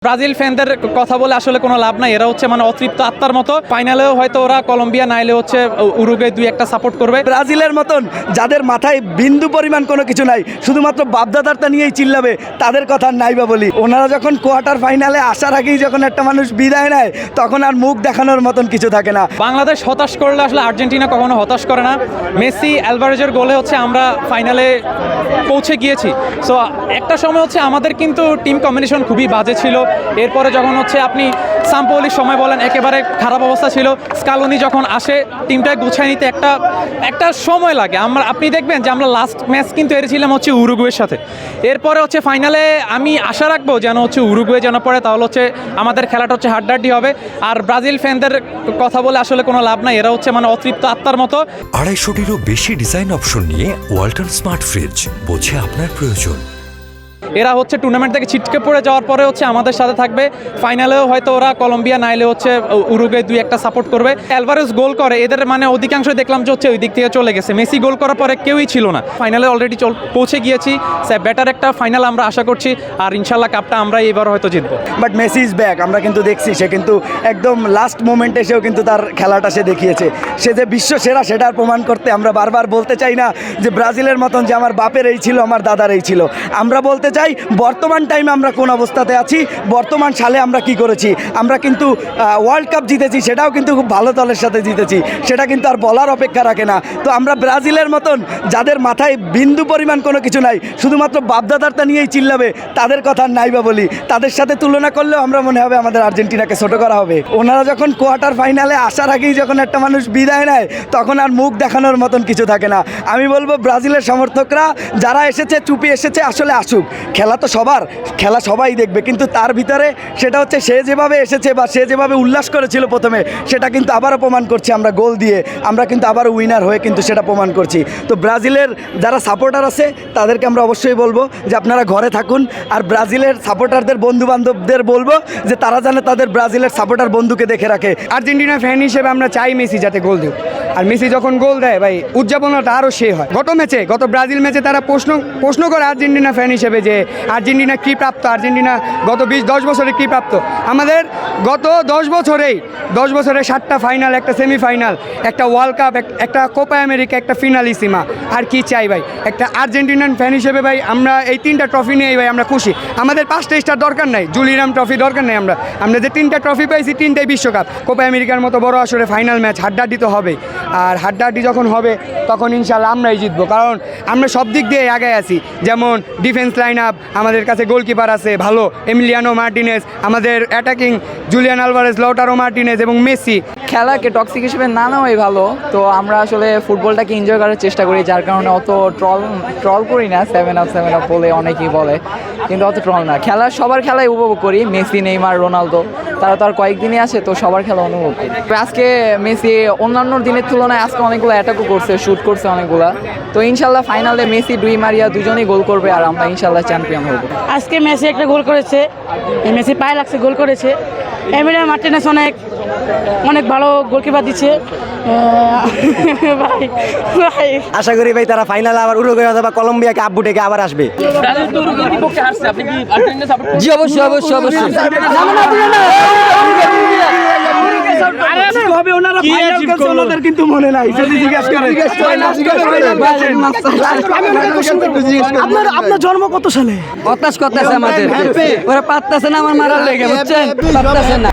Brazil ফ্যানদের কথা বলে আসলে কোনো লাভ নাই। এরা হচ্ছে মানে অতৃপ্ত আত্মার মতো। ফাইনালেও হয়তো ওরা কলম্বিয়া নাইলে হচ্ছে উরুগুয়ে দুই একটা সাপোর্ট করবে। ব্রাজিলের মতন যাদের মাথায় বিন্দু পরিমাণ কোনো কিছু নাই, শুধুমাত্র বাপদাদারটা নিয়েই চিল্লাবে, তাদের কথা নাই বা বলি। ওনারা যখন কোয়ার্টার ফাইনালে আসার আগেই যখন একটা মানুষ বিদায় নেয়, তখন আর মুখ দেখানোর মতন কিছু থাকে না। বাংলাদেশ হতাশ করলে আসলে আর্জেন্টিনা কখনো হতাশ করে না। মেসি অ্যালভারেজের গোলে হচ্ছে আমরা ফাইনালে পৌঁছে গিয়েছি। সো একটা সময় হচ্ছে আমাদের কিন্তু টিম কম্বিনেশন খুবই বাজে ছিল। এরপরে যখন হচ্ছে আপনি সাম্পোলির সময় বলেন একেবারে খারাপ অবস্থা ছিল। স্কালোনি যখন আসে টিমটাকে গুছিয়ে নিতে একটা সময় লাগে। আপনি দেখবেন যে আমরা লাস্ট ম্যাচ কিন্তু হেরেছিলাম হচ্ছে উরুগুয়ের সাথে। এরপরে হচ্ছে ফাইনালে আমি আশা রাখবো যেন হচ্ছে উরুগুয়ে যেন পড়ে, তাহলে হচ্ছে আমাদের খেলাটা হচ্ছে হাড্ডাহাড্ডি হবে। আর ব্রাজিল ফ্যানদের কথা বলে আসলে কোনো লাভ নাই। এরা হচ্ছে মানে অতৃপ্ত আত্মার মতো। 250-টিরও বেশি ডিজাইন অপশন নিয়ে ওয়ালটন স্মার্ট ফ্রিজ, বোঝে আপনার প্রয়োজন। এরা হচ্ছে টুর্নামেন্ট থেকে ছিটকে পড়ে যাওয়ার পরে হচ্ছে আমাদের সাথে থাকবে। ফাইনালেও হয়তো ওরা কলম্বিয়া নাইলে হচ্ছে উরুগুয়ে দুই একটা সাপোর্ট করবে। অ্যালভারেজ গোল করে, এদের মানে অধিকাংশ দেখলাম যে হচ্ছে ওই দিক থেকে চলে গেছে। মেসি গোল করার পরে কেউই ছিল না। ফাইনালে অলরেডি পৌঁছে গিয়েছি। বেটার একটা ফাইনাল আমরা আশা করছি। আর ইনশাল্লাহ কাপটা আমরা এবার হয়তো জিতবো। But Messi is back. আমরা কিন্তু দেখছি সে কিন্তু একদম লাস্ট মোমেন্টে এসেও কিন্তু তার খেলাটা সে দেখিয়েছে। সে যে বিশ্ব সেরা সেটার প্রমাণ করতে আমরা বারবার বলতে চাই না যে ব্রাজিলের মতন যে আমার বাপের এই ছিল, আমার দাদার এই ছিল। আমরা বলতে চাই বর্তমান টাইমে আমরা কোন অবস্থাতে আছি, বর্তমান সালে আমরা কি করেছি। আমরা কিন্তু ওয়ার্ল্ড কাপ জিতেছি, সেটাও কিন্তু খুব ভালো দলের সাথে জিতেছি, সেটা কিন্তু আর বলার অপেক্ষা রাখে না। তো আমরা ব্রাজিলের মতন যাদের মাথায় বিন্দু পরিমাণ কোনো কিছু নাই, শুধুমাত্র বাপদাদারটা নিয়েই চিল্লাবে, তাদের কথা নাই বা বলি। তাদের সাথে তুলনা করলেও আমরা মনে হবে আমাদের আর্জেন্টিনাকে ছোট করা হবে। ওনারা যখন কোয়ার্টার ফাইনালে আসার আগেই যখন একটা মানুষ বিদায় নেয়, তখন আর মুখ দেখানোর মতন কিছু থাকে না। আমি বলবো ব্রাজিলের সমর্থকরা যারা এসেছে, চুপি এসেছে, আসলে আসুক। খেলা তো সবার, খেলা সবাই দেখবে, কিন্তু তার ভিতরে সেটা হচ্ছে সে যেভাবে এসেছে বা সে যেভাবে উল্লাস করেছিল প্রথমে, সেটা কিন্তু আবারও প্রমাণ করছি আমরা গোল দিয়ে। আমরা কিন্তু আবারও উইনার হয়ে কিন্তু সেটা প্রমাণ করছি। তো ব্রাজিলের যারা সাপোর্টার আছে তাদেরকে আমরা অবশ্যই বলবো যে আপনারা ঘরে থাকুন। আর ব্রাজিলের সাপোর্টারদের বন্ধু বান্ধবদের বলবো যে তারা যেন তাদের ব্রাজিলের সাপোর্টার বন্ধুকে দেখে রাখে। আর্জেন্টিনা ফ্যান হিসেবে আমরা চাই মেসি যাতে গোল দেয়। আর মেসি যখন গোল দেয় ভাই, উদযাপনটা আরও সে হয়। গত ব্রাজিল ম্যাচে তারা প্রশ্ন করে আর্জেন্টিনা ফ্যান হিসেবে যে আর্জেন্টিনা কী প্রাপ্ত, আর্জেন্টিনা গত 20-10 বছরে কী প্রাপ্ত। আমাদের গত 10 বছরে 7টা ফাইনাল, একটা সেমিফাইনাল, একটা ওয়ার্ল্ড কাপ, একটা কোপা আমেরিকা, একটা ফিনালিসিমা। আর কি চাই ভাই একটা আর্জেন্টিনান ফ্যান হিসেবে ভাই? আমরা এই 3টা ট্রফি নিয়েই ভাই আমরা খুশি। আমাদের 5টা স্টার দরকার নাই, জুলিরাম ট্রফি দরকার নেই। আমরা যে 3টা ট্রফি পাইছি, 3টাই বিশ্বকাপ। কোপা আমেরিকার মতো বড় আসরে ফাইনাল ম্যাচ, হাড্ডাহাড্ডি তো হবে। আর হাড্ডাহাড্ডি যখন হবে তখন ইনশাল্লাহ আমরাই জিতবো, কারণ আমরা সব দিক দিয়ে আগে আছি। যেমন ডিফেন্স লাইন আপ, আমাদের কাছে গোলকিপার আছে ভালো, এমিলিয়ানো মার্টিনেজ, আমাদের attacking Julian Alvarez, Lautaro Martinez এবং মেসি। খেলাকে টক্সিক হিসেবে না নেওয়াই ভালো। তো আমরা আসলে ফুটবলটাকে এনজয় করার চেষ্টা করি, যার কারণে অত ট্রল করি না। 7 আপ বলে অনেকেই বলে, কিন্তু অত ট্রল না। সবার খেলাই উপভোগ করি। মেসি, নেইমার, রোনালদো, তারা তো আর কয়েকদিনই আছে, তো সবার খেলা অনুভব করি। আজকে মেসি অন্যান্য দিনের তুলনায় আজকে অনেকগুলো অ্যাটাকও করছে, শ্যুট করছে অনেকগুলা। তো ইনশাল্লাহ ফাইনালে মেসি, ডুই মারিয়া দুজনেই গোল করবে, আর আমরা ইনশাল্লাহ চ্যাম্পিয়ন হব। আজকে মেসি একটা গোল করেছে, মেসি পায়ে লাগছে, গোল করেছে। এমিলিয়ানো মার্টিনেজ অনেক ভালো গোলকিপার দিচ্ছে ভাই। আশা করি ভাই তারা ফাইনালে আবার উরুগুয়ে অথবা কলম্বিয়াকে আব্বু ডেকে আবার আসবে। জি অবশ্যই। কিন্তু মনে নাই, আপনার জন্ম কত সালে? হতাশ করতেছে আমাদের, ওরা পারতেছে না আমার মারার লেগে, বুঝছেন? পারতেছে না।